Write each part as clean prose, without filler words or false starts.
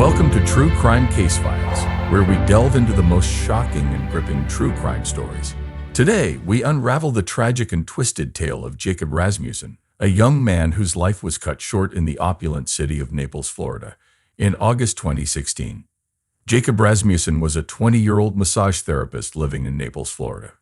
Welcome to True Crime Case Files, where we delve into the most shocking and gripping true crime stories. Today, we unravel the tragic and twisted tale of Jacob Rasmussen, a young man whose life was cut short in the opulent city of Naples, Florida, in August 2016. Jacob Rasmussen was a 20-year-old massage therapist living in Naples, Florida.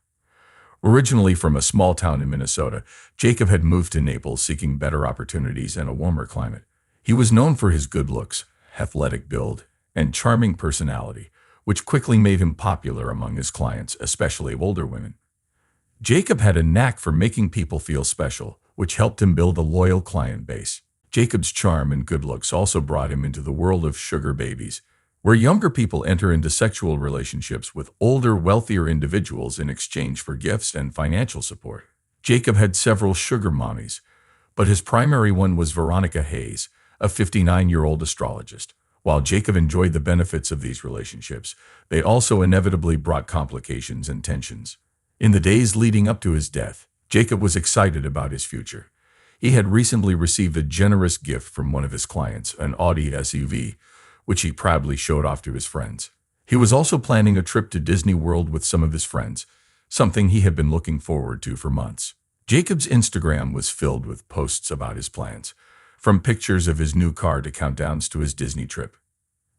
Originally from a small town in Minnesota, Jacob had moved to Naples seeking better opportunities and a warmer climate. He was known for his good looks, athletic build, and charming personality, which quickly made him popular among his clients, especially older women. Jacob had a knack for making people feel special, which helped him build a loyal client base. Jacob's charm and good looks also brought him into the world of sugar babies, where younger people enter into sexual relationships with older, wealthier individuals in exchange for gifts and financial support. Jacob had several sugar mommies, but his primary one was Veronica Hayes, a 59-year-old astrologist. While Jacob enjoyed the benefits of these relationships, they also inevitably brought complications and tensions. In the days leading up to his death, Jacob was excited about his future. He had recently received a generous gift from one of his clients, an Audi SUV, which he proudly showed off to his friends. He was also planning a trip to Disney World with some of his friends, something he had been looking forward to for months. Jacob's Instagram was filled with posts about his plans, from pictures of his new car to countdowns to his Disney trip.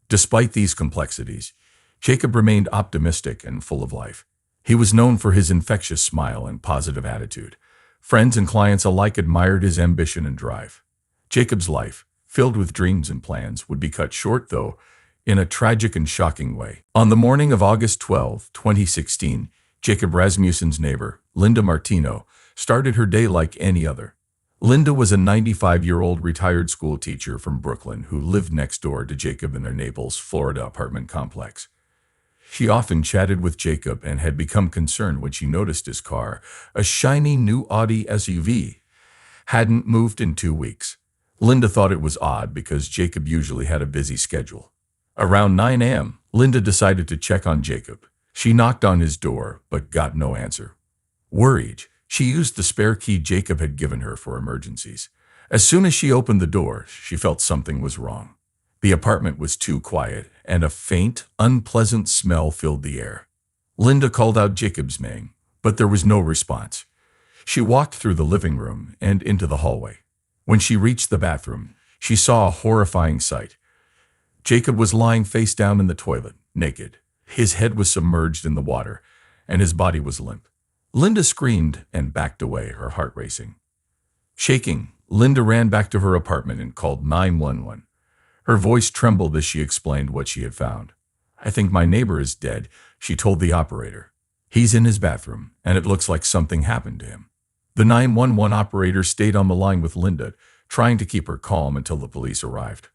Despite these complexities, Jacob remained optimistic and full of life. He was known for his infectious smile and positive attitude. Friends and clients alike admired his ambition and drive. Jacob's life, filled with dreams and plans, would be cut short, though, in a tragic and shocking way. On the morning of August 12, 2016, Jacob Rasmussen's neighbor, Linda Martino, started her day like any other. Linda was a 95-year-old retired school teacher from Brooklyn who lived next door to Jacob in their Naples, Florida apartment complex. She often chatted with Jacob and had become concerned when she noticed his car, a shiny new Audi SUV, hadn't moved in 2 weeks. Linda thought it was odd because Jacob usually had a busy schedule. Around 9 a.m., Linda decided to check on Jacob. She knocked on his door, but got no answer. Worried, she used the spare key Jacob had given her for emergencies. As soon as she opened the door, she felt something was wrong. The apartment was too quiet, and a faint, unpleasant smell filled the air. Linda called out Jacob's name, but there was no response. She walked through the living room and into the hallway. When she reached the bathroom, she saw a horrifying sight. Jacob was lying face down in the toilet, naked. His head was submerged in the water, and his body was limp. Linda screamed and backed away, her heart racing. Shaking, Linda ran back to her apartment and called 911. Her voice trembled as she explained what she had found. "I think my neighbor is dead," she told the operator. "He's in his bathroom, and it looks like something happened to him." The 911 operator stayed on the line with Linda, trying to keep her calm until the police arrived.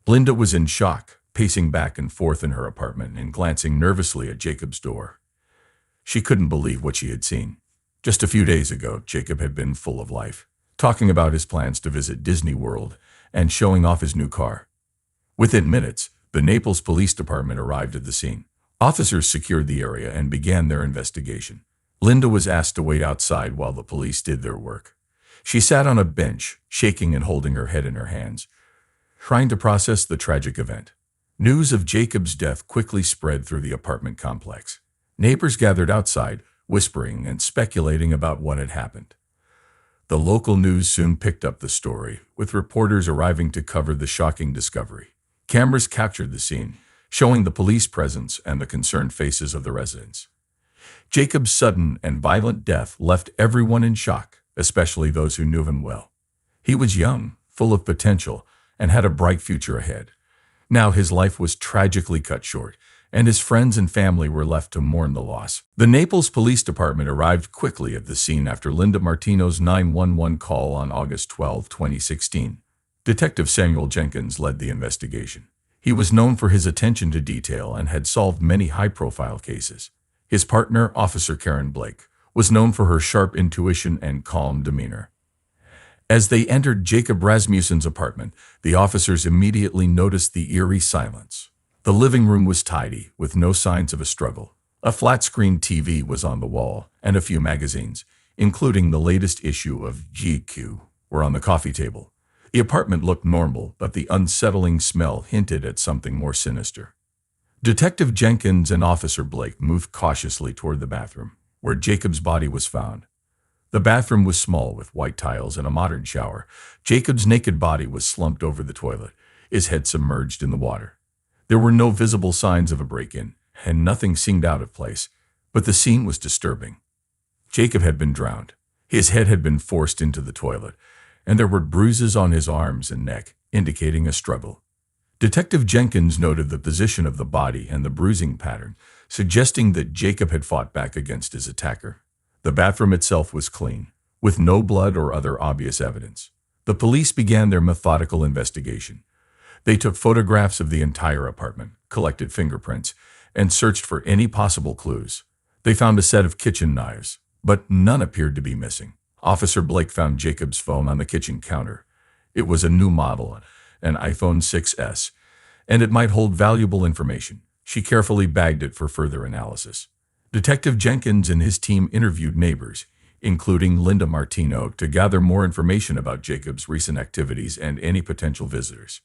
Linda was in shock, pacing back and forth in her apartment and glancing nervously at Jacob's door. She couldn't believe what she had seen. Just a few days ago, Jacob had been full of life, talking about his plans to visit Disney World and showing off his new car. Within minutes, the Naples Police Department arrived at the scene. Officers secured the area and began their investigation. Linda was asked to wait outside while the police did their work. She sat on a bench, shaking and holding her head in her hands, trying to process the tragic event. News of Jacob's death quickly spread through the apartment complex. Neighbors gathered outside, whispering and speculating about what had happened. The local news soon picked up the story, with reporters arriving to cover the shocking discovery. Cameras captured the scene, showing the police presence and the concerned faces of the residents. Jacob's sudden and violent death left everyone in shock, especially those who knew him well. He was young, full of potential, and had a bright future ahead. Now his life was tragically cut short, and his friends and family were left to mourn the loss. The Naples Police Department arrived quickly at the scene after Linda Martino's 911 call on August 12, 2016. Detective Samuel Jenkins led the investigation. He was known for his attention to detail and had solved many high-profile cases. His partner, Officer Karen Blake, was known for her sharp intuition and calm demeanor. As they entered Jacob Rasmussen's apartment, the officers immediately noticed the eerie silence. The living room was tidy, with no signs of a struggle. A flat-screen TV was on the wall, and a few magazines, including the latest issue of GQ, were on the coffee table. The apartment looked normal, but the unsettling smell hinted at something more sinister. Detective Jenkins and Officer Blake moved cautiously toward the bathroom, where Jacob's body was found. The bathroom was small, with white tiles and a modern shower. Jacob's naked body was slumped over the toilet, his head submerged in the water. There were no visible signs of a break-in, and nothing seemed out of place, but the scene was disturbing. Jacob had been drowned. His head had been forced into the toilet, and there were bruises on his arms and neck, indicating a struggle. Detective Jenkins noted the position of the body and the bruising pattern, suggesting that Jacob had fought back against his attacker. The bathroom itself was clean, with no blood or other obvious evidence. The police began their methodical investigation. They took photographs of the entire apartment, collected fingerprints, and searched for any possible clues. They found a set of kitchen knives, but none appeared to be missing. Officer Blake found Jacob's phone on the kitchen counter. It was a new model, an iPhone 6S, and it might hold valuable information. She carefully bagged it for further analysis. Detective Jenkins and his team interviewed neighbors, including Linda Martino, to gather more information about Jacob's recent activities and any potential visitors.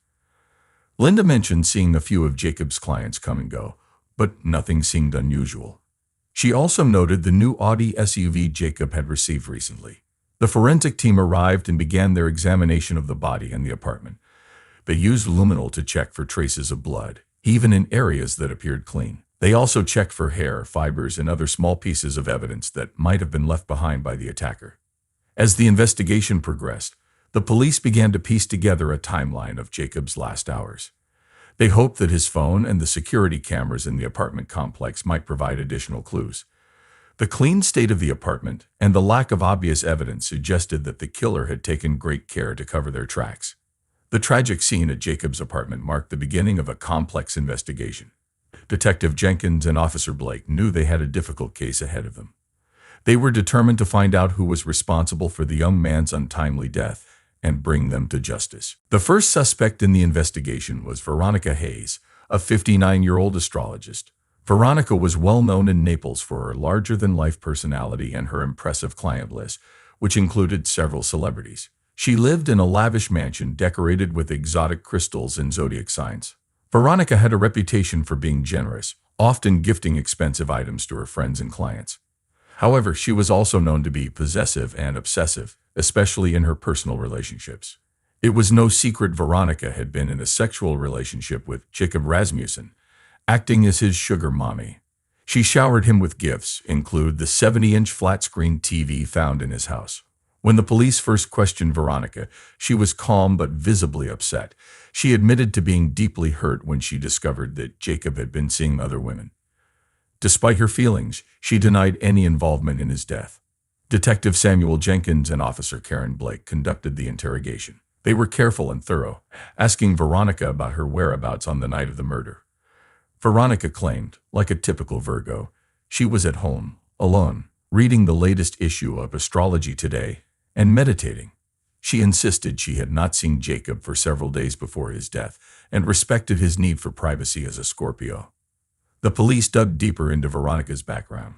Linda mentioned seeing a few of Jacob's clients come and go, but nothing seemed unusual. She also noted the new Audi SUV Jacob had received recently. The forensic team arrived and began their examination of the body and the apartment. They used luminol to check for traces of blood, even in areas that appeared clean. They also checked for hair, fibers, and other small pieces of evidence that might have been left behind by the attacker. As the investigation progressed, the police began to piece together a timeline of Jacob's last hours. They hoped that his phone and the security cameras in the apartment complex might provide additional clues. The clean state of the apartment and the lack of obvious evidence suggested that the killer had taken great care to cover their tracks. The tragic scene at Jacob's apartment marked the beginning of a complex investigation. Detective Jenkins and Officer Blake knew they had a difficult case ahead of them. They were determined to find out who was responsible for the young man's untimely death and bring them to justice. The first suspect in the investigation was Veronica Hayes, a 59-year-old astrologist. Veronica was well known in Naples for her larger-than-life personality and her impressive client list, which included several celebrities. She lived in a lavish mansion decorated with exotic crystals and zodiac signs. Veronica had a reputation for being generous, often gifting expensive items to her friends and clients. However, she was also known to be possessive and obsessive, especially in her personal relationships. It was no secret Veronica had been in a sexual relationship with Jacob Rasmussen, acting as his sugar mommy. She showered him with gifts, including the 70-inch flat-screen TV found in his house. When the police first questioned Veronica, she was calm but visibly upset. She admitted to being deeply hurt when she discovered that Jacob had been seeing other women. Despite her feelings, she denied any involvement in his death. Detective Samuel Jenkins and Officer Karen Blake conducted the interrogation. They were careful and thorough, asking Veronica about her whereabouts on the night of the murder. Veronica claimed, like a typical Virgo, she was at home, alone, reading the latest issue of Astrology Today and meditating. She insisted she had not seen Jacob for several days before his death and respected his need for privacy as a Scorpio. The police dug deeper into Veronica's background.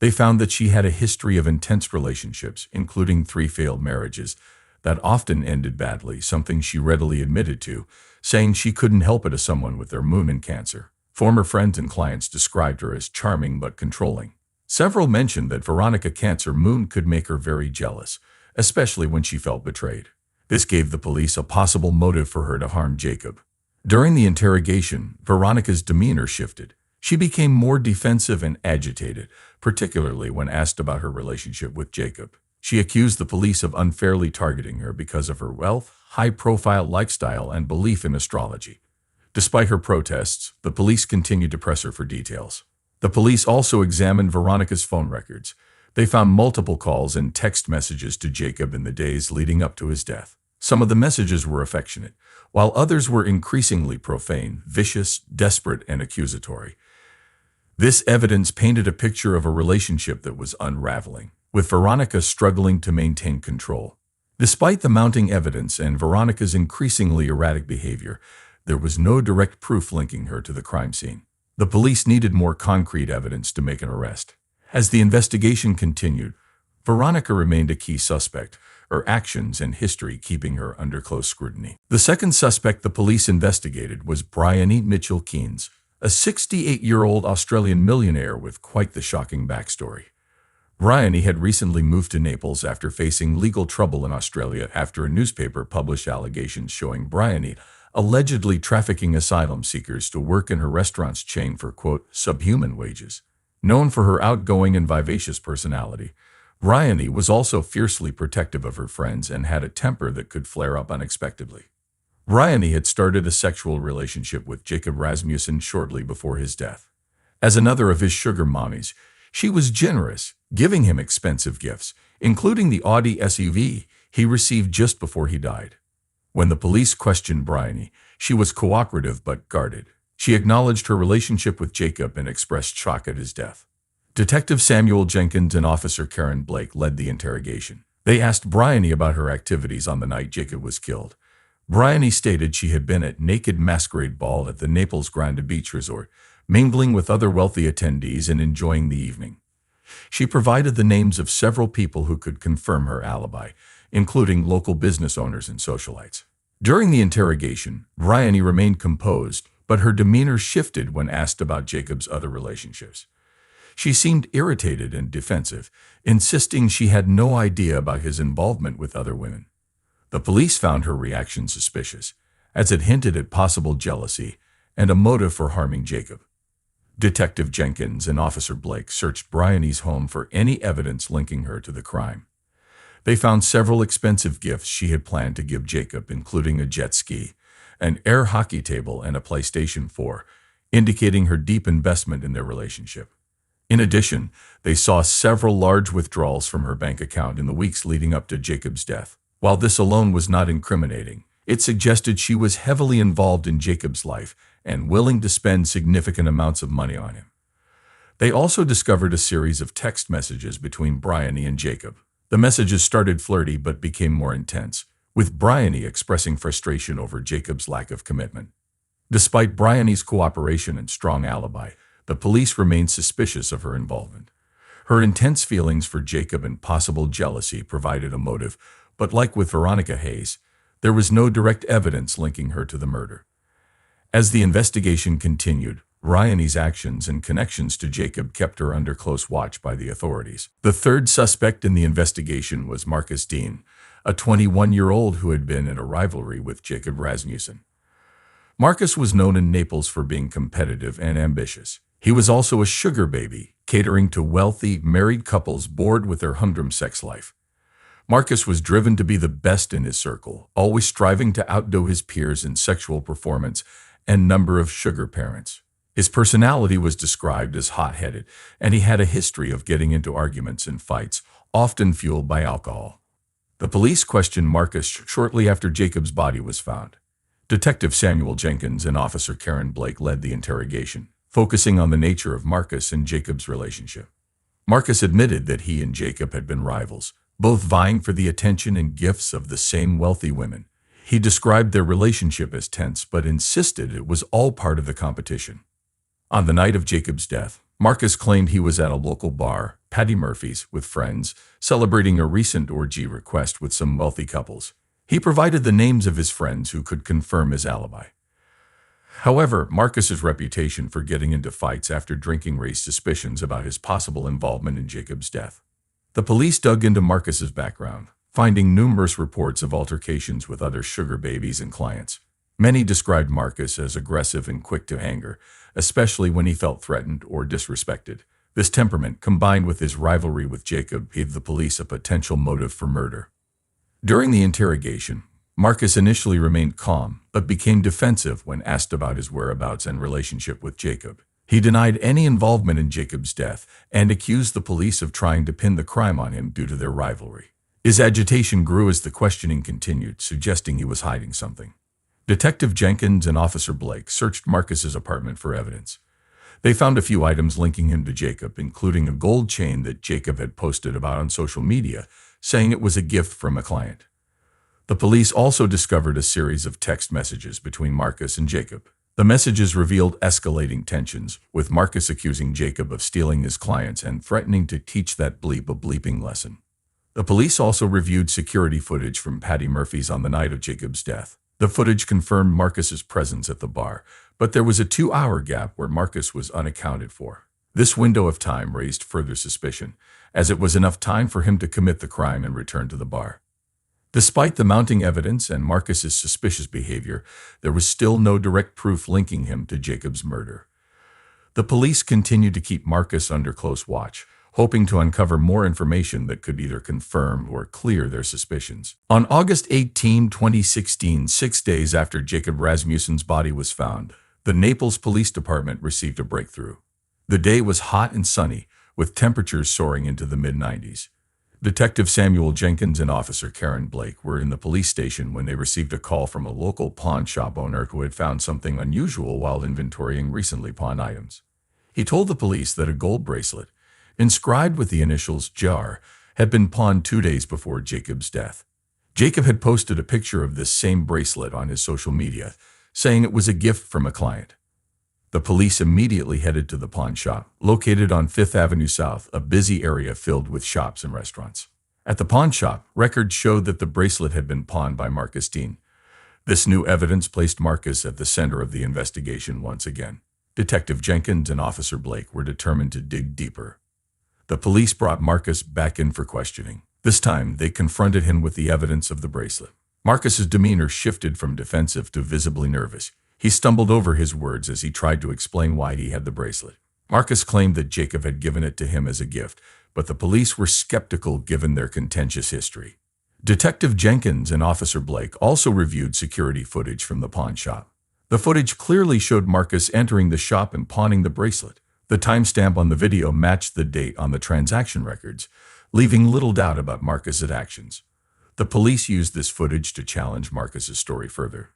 They found that she had a history of intense relationships, including 3 failed marriages, that often ended badly, something she readily admitted to, saying she couldn't help it as someone with their moon in Cancer. Former friends and clients described her as charming but controlling. Several mentioned that Veronica Cancer moon could make her very jealous, especially when she felt betrayed. This gave the police a possible motive for her to harm Jacob. During the interrogation, Veronica's demeanor shifted. She became more defensive and agitated, particularly when asked about her relationship with Jacob. She accused the police of unfairly targeting her because of her wealth, high-profile lifestyle, and belief in astrology. Despite her protests, the police continued to press her for details. The police also examined Veronica's phone records. They found multiple calls and text messages to Jacob in the days leading up to his death. Some of the messages were affectionate, while others were increasingly profane, vicious, desperate, and accusatory. This evidence painted a picture of a relationship that was unraveling, with Veronica struggling to maintain control. Despite the mounting evidence and Veronica's increasingly erratic behavior, there was no direct proof linking her to the crime scene. The police needed more concrete evidence to make an arrest. As the investigation continued, Veronica remained a key suspect, her actions and history keeping her under close scrutiny. The second suspect the police investigated was Bryony Mitchell Keynes, a 68-year-old Australian millionaire with quite the shocking backstory. Bryony had recently moved to Naples after facing legal trouble in Australia after a newspaper published allegations showing Bryony allegedly trafficking asylum seekers to work in her restaurant's chain for, quote, subhuman wages. Known for her outgoing and vivacious personality, Bryony was also fiercely protective of her friends and had a temper that could flare up unexpectedly. Bryony had started a sexual relationship with Jacob Rasmussen shortly before his death. As another of his sugar mommies, she was generous, giving him expensive gifts, including the Audi SUV he received just before he died. When the police questioned Bryony, she was cooperative but guarded. She acknowledged her relationship with Jacob and expressed shock at his death. Detective Samuel Jenkins and Officer Karen Blake led the interrogation. They asked Bryony about her activities on the night Jacob was killed. Bryony stated she had been at Naked Masquerade Ball at the Naples Grande Beach Resort, mingling with other wealthy attendees and enjoying the evening. She provided the names of several people who could confirm her alibi, including local business owners and socialites. During the interrogation, Bryony remained composed, but her demeanor shifted when asked about Jacob's other relationships. She seemed irritated and defensive, insisting she had no idea about his involvement with other women. The police found her reaction suspicious, as it hinted at possible jealousy and a motive for harming Jacob. Detective Jenkins and Officer Blake searched Bryony's home for any evidence linking her to the crime. They found several expensive gifts she had planned to give Jacob, including a jet ski, an air hockey table, and a PlayStation 4, indicating her deep investment in their relationship. In addition, they saw several large withdrawals from her bank account in the weeks leading up to Jacob's death. While this alone was not incriminating, it suggested she was heavily involved in Jacob's life and willing to spend significant amounts of money on him. They also discovered a series of text messages between Bryony and Jacob. The messages started flirty but became more intense, with Bryony expressing frustration over Jacob's lack of commitment. Despite Bryony's cooperation and strong alibi, the police remained suspicious of her involvement. Her intense feelings for Jacob and possible jealousy provided a motive, but like with Veronica Hayes, there was no direct evidence linking her to the murder. As the investigation continued, Bryony's actions and connections to Jacob kept her under close watch by the authorities. The third suspect in the investigation was Marcus Dean, a 21-year-old who had been in a rivalry with Jacob Rasmussen. Marcus was known in Naples for being competitive and ambitious. He was also a sugar baby, catering to wealthy, married couples bored with their humdrum sex life. Marcus was driven to be the best in his circle, always striving to outdo his peers in sexual performance and number of sugar parents. His personality was described as hot-headed, and he had a history of getting into arguments and fights, often fueled by alcohol. The police questioned Marcus shortly after Jacob's body was found. Detective Samuel Jenkins and Officer Karen Blake led the interrogation, focusing on the nature of Marcus and Jacob's relationship. Marcus admitted that he and Jacob had been rivals, both vying for the attention and gifts of the same wealthy women. He described their relationship as tense but insisted it was all part of the competition. On the night of Jacob's death, Marcus claimed he was at a local bar, Patty Murphy's, with friends, celebrating a recent orgy request with some wealthy couples. He provided the names of his friends who could confirm his alibi. However, Marcus's reputation for getting into fights after drinking raised suspicions about his possible involvement in Jacob's death. The police dug into Marcus's background, finding numerous reports of altercations with other sugar babies and clients. Many described Marcus as aggressive and quick to anger, especially when he felt threatened or disrespected. This temperament, combined with his rivalry with Jacob, gave the police a potential motive for murder. During the interrogation, Marcus initially remained calm, but became defensive when asked about his whereabouts and relationship with Jacob. He denied any involvement in Jacob's death and accused the police of trying to pin the crime on him due to their rivalry. His agitation grew as the questioning continued, suggesting he was hiding something. Detective Jenkins and Officer Blake searched Marcus's apartment for evidence. They found a few items linking him to Jacob, including a gold chain that Jacob had posted about on social media, saying it was a gift from a client. The police also discovered a series of text messages between Marcus and Jacob. The messages revealed escalating tensions, with Marcus accusing Jacob of stealing his clients and threatening to teach that bleep a bleeping lesson. The police also reviewed security footage from Patty Murphy's on the night of Jacob's death. The footage confirmed Marcus's presence at the bar, but there was a 2-hour gap where Marcus was unaccounted for. This window of time raised further suspicion, as it was enough time for him to commit the crime and return to the bar. Despite the mounting evidence and Marcus's suspicious behavior, there was still no direct proof linking him to Jacob's murder. The police continued to keep Marcus under close watch, hoping to uncover more information that could either confirm or clear their suspicions. On August 18, 2016, 6 days after Jacob Rasmussen's body was found, the Naples Police Department received a breakthrough. The day was hot and sunny, with temperatures soaring into the mid-90s. Detective Samuel Jenkins and Officer Karen Blake were in the police station when they received a call from a local pawn shop owner who had found something unusual while inventorying recently pawned items. He told the police that a gold bracelet, inscribed with the initials JAR, had been pawned 2 days before Jacob's death. Jacob had posted a picture of this same bracelet on his social media, saying it was a gift from a client. The police immediately headed to the pawn shop, located on 5th Avenue South, a busy area filled with shops and restaurants. At the pawn shop, records showed that the bracelet had been pawned by Marcus Dean. This new evidence placed Marcus at the center of the investigation once again. Detective Jenkins and Officer Blake were determined to dig deeper. The police brought Marcus back in for questioning. This time, they confronted him with the evidence of the bracelet. Marcus's demeanor shifted from defensive to visibly nervous. He stumbled over his words as he tried to explain why he had the bracelet. Marcus claimed that Jacob had given it to him as a gift, but the police were skeptical given their contentious history. Detective Jenkins and Officer Blake also reviewed security footage from the pawn shop. The footage clearly showed Marcus entering the shop and pawning the bracelet. The timestamp on the video matched the date on the transaction records, leaving little doubt about Marcus's actions. The police used this footage to challenge Marcus's story further.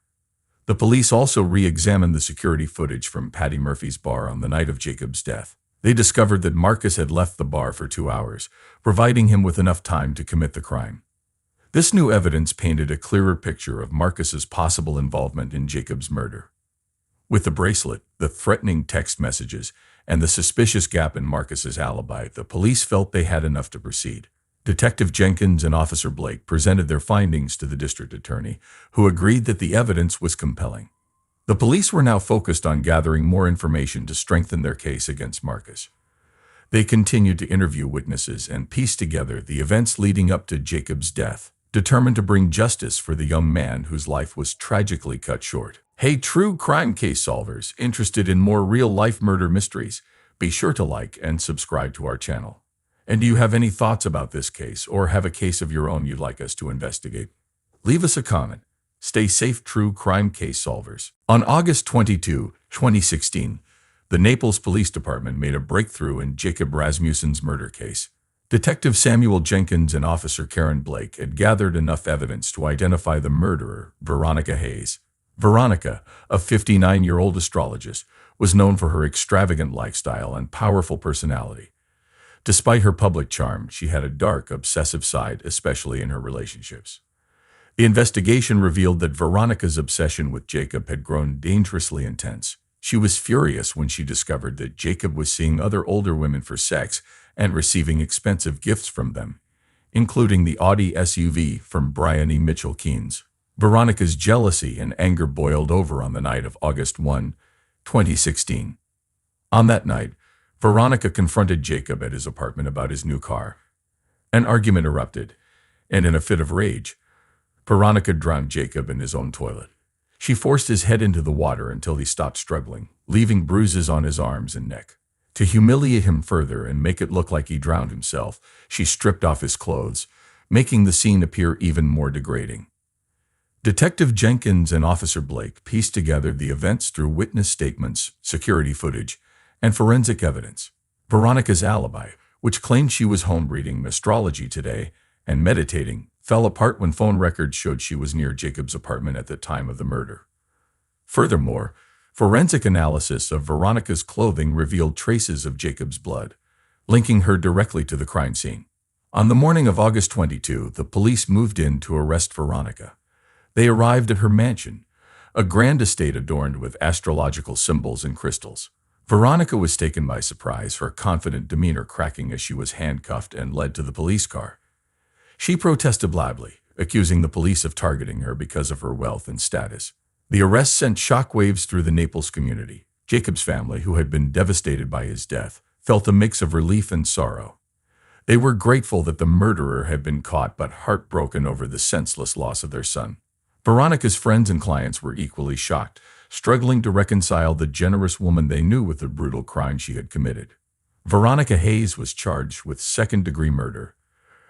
The police also re-examined the security footage from Patty Murphy's bar on the night of Jacob's death. They discovered that Marcus had left the bar for 2 hours, providing him with enough time to commit the crime. This new evidence painted a clearer picture of Marcus's possible involvement in Jacob's murder. With the bracelet, the threatening text messages, and the suspicious gap in Marcus's alibi, the police felt they had enough to proceed. Detective Jenkins and Officer Blake presented their findings to the district attorney, who agreed that the evidence was compelling. The police were now focused on gathering more information to strengthen their case against Marcus. They continued to interview witnesses and piece together the events leading up to Jacob's death, determined to bring justice for the young man whose life was tragically cut short. Hey, true crime case solvers interested in more real-life murder mysteries, be sure to like and subscribe to our channel. And do you have any thoughts about this case or have a case of your own you'd like us to investigate? Leave us a comment. Stay safe, true crime case solvers. On August 22, 2016, the Naples Police Department made a breakthrough in Jacob Rasmussen's murder case. Detective Samuel Jenkins and Officer Karen Blake had gathered enough evidence to identify the murderer, Veronica Hayes. Veronica, a 59-year-old astrologist, was known for her extravagant lifestyle and powerful personality. Despite her public charm, she had a dark, obsessive side, especially in her relationships. The investigation revealed that Veronica's obsession with Jacob had grown dangerously intense. She was furious when she discovered that Jacob was seeing other older women for sex and receiving expensive gifts from them, including the Audi SUV from Brian E. Mitchell Keynes. Veronica's jealousy and anger boiled over on the night of August 1, 2016. On that night, Veronica confronted Jacob at his apartment about his new car. An argument erupted, and in a fit of rage, Veronica drowned Jacob in his own toilet. She forced his head into the water until he stopped struggling, leaving bruises on his arms and neck. To humiliate him further and make it look like he drowned himself, she stripped off his clothes, making the scene appear even more degrading. Detective Jenkins and Officer Blake pieced together the events through witness statements, security footage, and forensic evidence. Veronica's alibi, which claimed she was home reading astrology today and meditating, fell apart when phone records showed she was near Jacob's apartment at the time of the murder. Furthermore, forensic analysis of Veronica's clothing revealed traces of Jacob's blood, linking her directly to the crime scene. On the morning of August 22, the police moved in to arrest Veronica. They arrived at her mansion, a grand estate adorned with astrological symbols and crystals. Veronica was taken by surprise, her confident demeanor cracking as she was handcuffed and led to the police car. She protested loudly, accusing the police of targeting her because of her wealth and status. The arrest sent shockwaves through the Naples community. Jacob's family, who had been devastated by his death, felt a mix of relief and sorrow. They were grateful that the murderer had been caught, but heartbroken over the senseless loss of their son. Veronica's friends and clients were equally shocked, struggling to reconcile the generous woman they knew with the brutal crime she had committed. Veronica Hayes was charged with second-degree murder.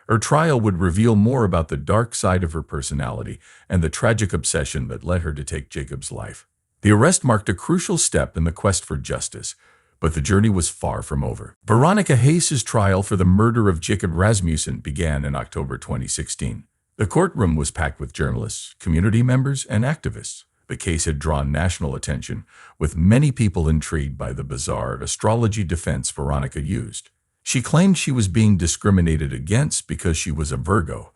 Her trial would reveal more about the dark side of her personality and the tragic obsession that led her to take Jacob's life. The arrest marked a crucial step in the quest for justice, but the journey was far from over. Veronica Hayes' trial for the murder of Jacob Rasmussen began in October 2016. The courtroom was packed with journalists, community members, and activists. The case had drawn national attention, with many people intrigued by the bizarre astrology defense Veronica used. She claimed she was being discriminated against because she was a Virgo,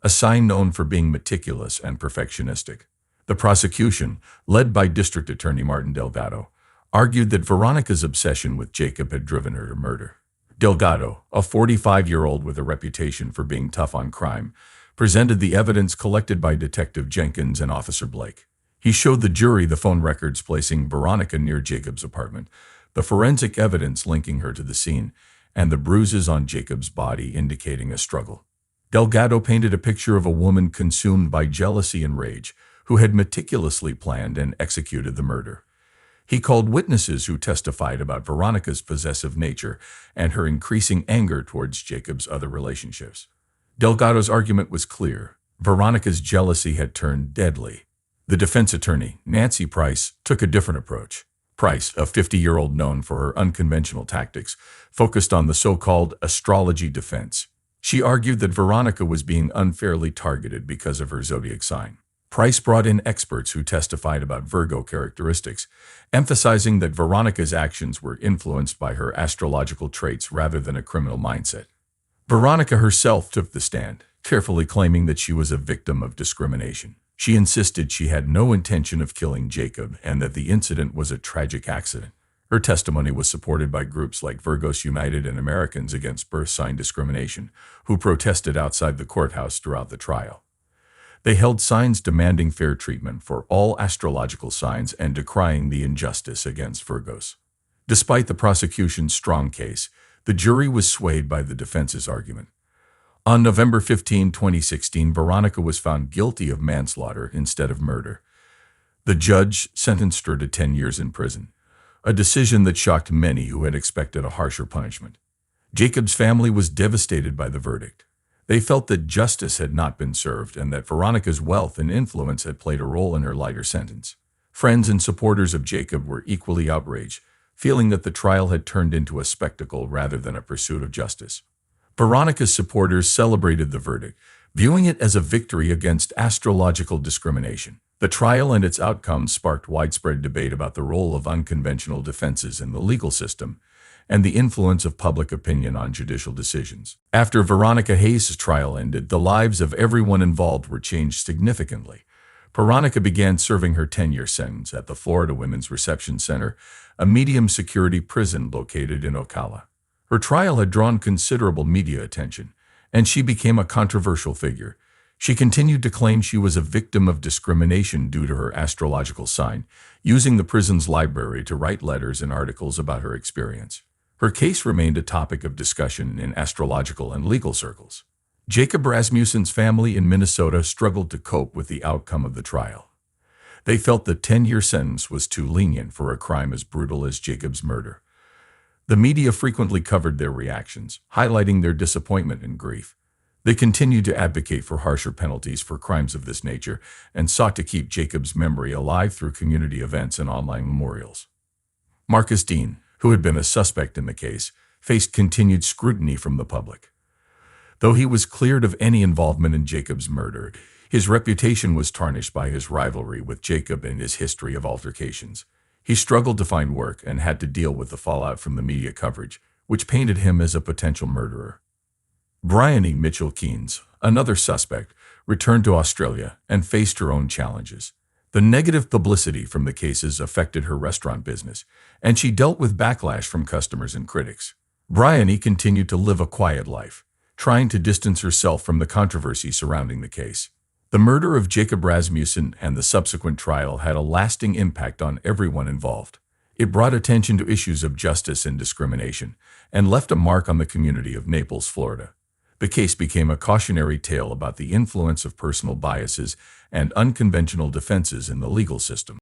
a sign known for being meticulous and perfectionistic. The prosecution, led by District Attorney Martin Delgado, argued that Veronica's obsession with Jacob had driven her to murder. Delgado, a 45-year-old with a reputation for being tough on crime, presented the evidence collected by Detective Jenkins and Officer Blake. He showed the jury the phone records placing Veronica near Jacob's apartment, the forensic evidence linking her to the scene, and the bruises on Jacob's body indicating a struggle. Delgado painted a picture of a woman consumed by jealousy and rage, who had meticulously planned and executed the murder. He called witnesses who testified about Veronica's possessive nature and her increasing anger towards Jacob's other relationships. Delgado's argument was clear. Veronica's jealousy had turned deadly. The defense attorney, Nancy Price, took a different approach. Price, a 50-year-old known for her unconventional tactics, focused on the so-called astrology defense. She argued that Veronica was being unfairly targeted because of her zodiac sign. Price brought in experts who testified about Virgo characteristics, emphasizing that Veronica's actions were influenced by her astrological traits rather than a criminal mindset. Veronica herself took the stand, carefully claiming that she was a victim of discrimination. She insisted she had no intention of killing Jacob and that the incident was a tragic accident. Her testimony was supported by groups like Virgos United and Americans Against Birth Sign Discrimination, who protested outside the courthouse throughout the trial. They held signs demanding fair treatment for all astrological signs and decrying the injustice against Virgos. Despite the prosecution's strong case, the jury was swayed by the defense's argument. On November 15, 2016, Veronica was found guilty of manslaughter instead of murder. The judge sentenced her to 10 years in prison, a decision that shocked many who had expected a harsher punishment. Jacob's family was devastated by the verdict. They felt that justice had not been served and that Veronica's wealth and influence had played a role in her lighter sentence. Friends and supporters of Jacob were equally outraged, feeling that the trial had turned into a spectacle rather than a pursuit of justice. Veronica's supporters celebrated the verdict, viewing it as a victory against astrological discrimination. The trial and its outcomes sparked widespread debate about the role of unconventional defenses in the legal system and the influence of public opinion on judicial decisions. After Veronica Hayes' trial ended, the lives of everyone involved were changed significantly. Veronica began serving her 10-year sentence at the Florida Women's Reception Center, a medium-security prison located in Ocala. Her trial had drawn considerable media attention, and she became a controversial figure. She continued to claim she was a victim of discrimination due to her astrological sign, using the prison's library to write letters and articles about her experience. Her case remained a topic of discussion in astrological and legal circles. Jacob Rasmussen's family in Minnesota struggled to cope with the outcome of the trial. They felt the 10-year sentence was too lenient for a crime as brutal as Jacob's murder. The media frequently covered their reactions, highlighting their disappointment and grief. They continued to advocate for harsher penalties for crimes of this nature and sought to keep Jacob's memory alive through community events and online memorials. Marcus Dean, who had been a suspect in the case, faced continued scrutiny from the public. Though he was cleared of any involvement in Jacob's murder, his reputation was tarnished by his rivalry with Jacob and his history of altercations. He struggled to find work and had to deal with the fallout from the media coverage, which painted him as a potential murderer. Bryony Mitchell Keynes, another suspect, returned to Australia and faced her own challenges. The negative publicity from the cases affected her restaurant business, and she dealt with backlash from customers and critics. Bryony continued to live a quiet life, trying to distance herself from the controversy surrounding the case. The murder of Jacob Rasmussen and the subsequent trial had a lasting impact on everyone involved. It brought attention to issues of justice and discrimination, and left a mark on the community of Naples, Florida. The case became a cautionary tale about the influence of personal biases and unconventional defenses in the legal system.